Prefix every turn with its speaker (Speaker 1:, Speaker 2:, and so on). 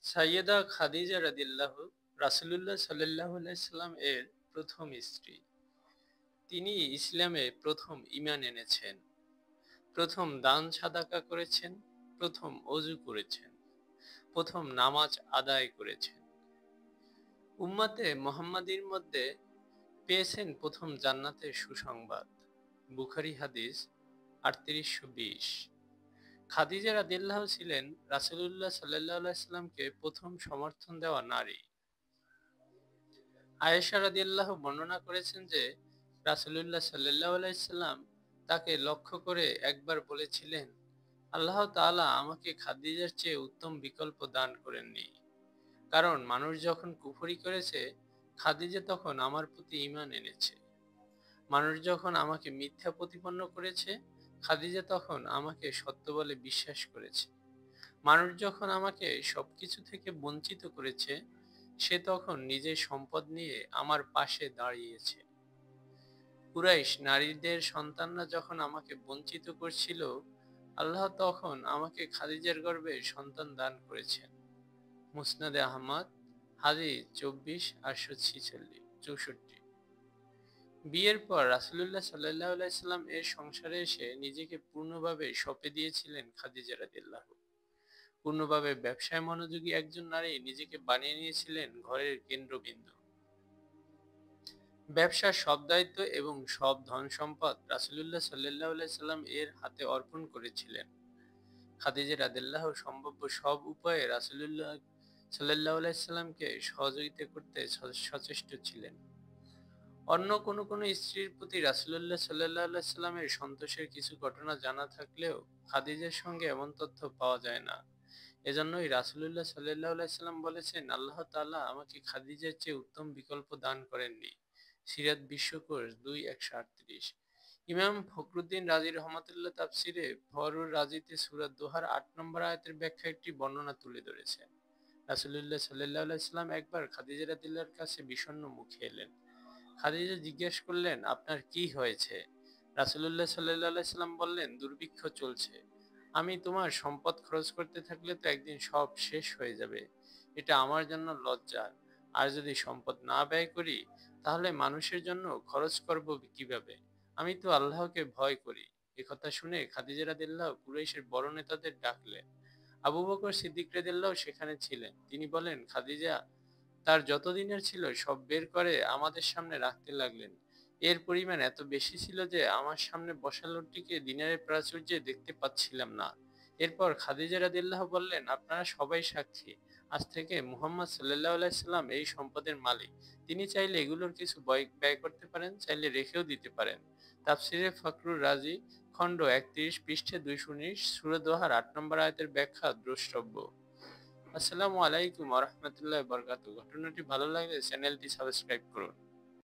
Speaker 1: সাইয়েদা খাদিজা রাদিয়াল্লাহু রাসূলুল্লাহ সাল্লাল্লাহু আলাইহি সাল্লাম এর প্রথম স্ত্রী। তিনি ইসলামে প্রথম ঈমান এনেছেন, প্রথম দান সাদাকা করেছেন, প্রথম ওযু করেছেন, প্রথম নামাজ আদায় করেছেন। উম্মতে মুহাম্মাদীর মধ্যে পেয়েছেন প্রথম জান্নাতের সুসংবাদ। বুখারী হাদিস ৩৮২০। খাদিজা রাদিয়াল্লাহু ছিলেন রাসূলুল্লাহ সাল্লাল্লাহু আলাইহি সাল্লামকে প্রথম সমর্থন দেওয়া নারী। আয়েশা রাদিয়াল্লাহু বর্ণনা করেছেন যে রাসূলুল্লাহ সাল্লাল্লাহু আলাইহি সাল্লাম তাকে লক্ষ্য করে একবার বলেছিলেন, আল্লাহ তাআলা আমাকে খাদিজার চেয়ে উত্তম বিকল্প দান করেননি। কারণ মানুষ যখন কুফরি করেছে, খাদিজা তখন আমার প্রতি ঈমান এনেছে। মানুষ যখন আমাকে মিথ্যা প্রতিপন্ন করেছে, খাদিজা তখন আমাকে সত্য বলে বিশ্বাস করেছে। মানুষ যখন আমাকে সবকিছু থেকে বঞ্চিত করেছে, সে তখন নিজের সম্পদ নিয়ে আমার পাশে দাঁড়িয়েছে। কুরাইশ নারীদের সন্তানরা যখন আমাকে বঞ্চিত করছিল, আল্লাহ তখন আমাকে খাদিজার গর্ভে সন্তান দান করেছেন। মুসনাদে আহমদ হাদিস ২৪,৮৬৪। বিয়ের পর রাসূলুল্লাহ সাল্লাল্লাহু আলাইহি সাল্লাম এর সংসারে এসে নিজেকে পূর্ণভাবে সঁপে দিয়েছিলেন খাদিজা রাদিয়াল্লাহু। পূর্ণভাবে ব্যবসায় মনোযোগী একজন নারী নিজেকে বানিয়ে নিয়েছিলেন ঘরের কেন্দ্রবিন্দু। ব্যবসার সব দায়িত্ব এবং সব ধন সম্পদ রাসূলুল্লাহ সাল্লাল্লাহু আলাইহি সাল্লাম এর হাতে অর্পণ করেছিলেন। খাদিজা রাদিয়াল্লাহু সম্ভাব্য সব উপায়ে রাসূলুল্লাহ সাল্লাল্লাহু আলাইহি সাল্লামকে সহযোগিতা করতে সচেষ্ট ছিলেন। অন্য কোনো স্ত্রীর প্রতি রাসূলুল্লাহ সাল্লাল্লাহু আলাইহি সাল্লামের সন্তোষের কিছু ঘটনা জানা থাকলেও খাদিজার সঙ্গে এমন তথ্য পাওয়া যায় না। এজন্যই রাসূলুল্লাহ সাল্লাল্লাহু আলাইহি সাল্লাম বলেছেন, আল্লাহ তাআলা আমাকে খাদিজার চেয়ে উত্তম বিকল্প দান করেননি। সিরাত বিশ্বকোষ ২/১৩৮। ইমাম ফখরুদ্দীন রাজী রহমাতুল্লাহ তাফসিরে ফরউর রাজীতে সূরা দোহার ৮ নম্বর আয়াতের ব্যাখ্যা একটি বর্ণনা তুলে ধরেছেন। রাসূলুল্লাহ সাল্লাল্লাহু আলাইহি সাল্লাম একবার খাদিজা রাদিয়াল্লাহুর কাছে বিষণ্ণ মুখে এলেন। খাদিজা জিজ্ঞেস করলেন, আপনার কি হয়েছে? রাসূলুল্লাহ সাল্লাল্লাহু আলাইহি সাল্লাম বললেন, দুর্ভিক্ষ চলছে। আমি তোমার সম্পদ খরচ করতে থাকলে তো একদিন সব শেষ হয়ে যাবে। এটা আমার জন্য লজ্জার। আর যদি সম্পদ না ব্যয় করি, তাহলে মানুষের জন্য খরচ করব কিভাবে? আমি তো আল্লাহকে ভয় করি। একথা শুনে খাদিজা রাদিয়াল্লাহু কুরাইশের বড় নেতাদের ডাকলেন। আবু বকর সিদ্দিক রাদিয়াল্লাহু সেখানে ছিলেন। তিনি বলেন, খাদিজা তার যত দিনের ছিল সব বের করে আমাদের সামনে রাখতে লাগলেন। এর পরিমাণ এত বেশি ছিল যে আমার সামনে বসা লোকটিকে দিনারের প্রাচুর্যে দেখতে পাচ্ছিলাম না। এরপর খাদিজা রাদিয়াল্লাহু বললেন, আপনারা সবাই সাক্ষী। আজ থেকে মুহাম্মদ সাল্লাল্লাহু আলাইহি সাল্লাম এই সম্পদের মালিক। তিনি চাইলে এগুলোর কিছু ব্যয় করতে পারেন, চাইলে রেখেও দিতে পারেন। তাফসিরে ফখরুর রাজী খণ্ড ৩১ পৃষ্ঠা ২১৯ সূরা দোহার ৮ নম্বর আয়াতের ব্যাখ্যা দ্রষ্টব্য। আসসালামু আলাইকুম ওয়া রাহমাতুল্লাহি ওয়া বারাকাতুহু। ঘটনাটি ভালো লাগলে চ্যানেলটি সাবস্ক্রাইব করুন।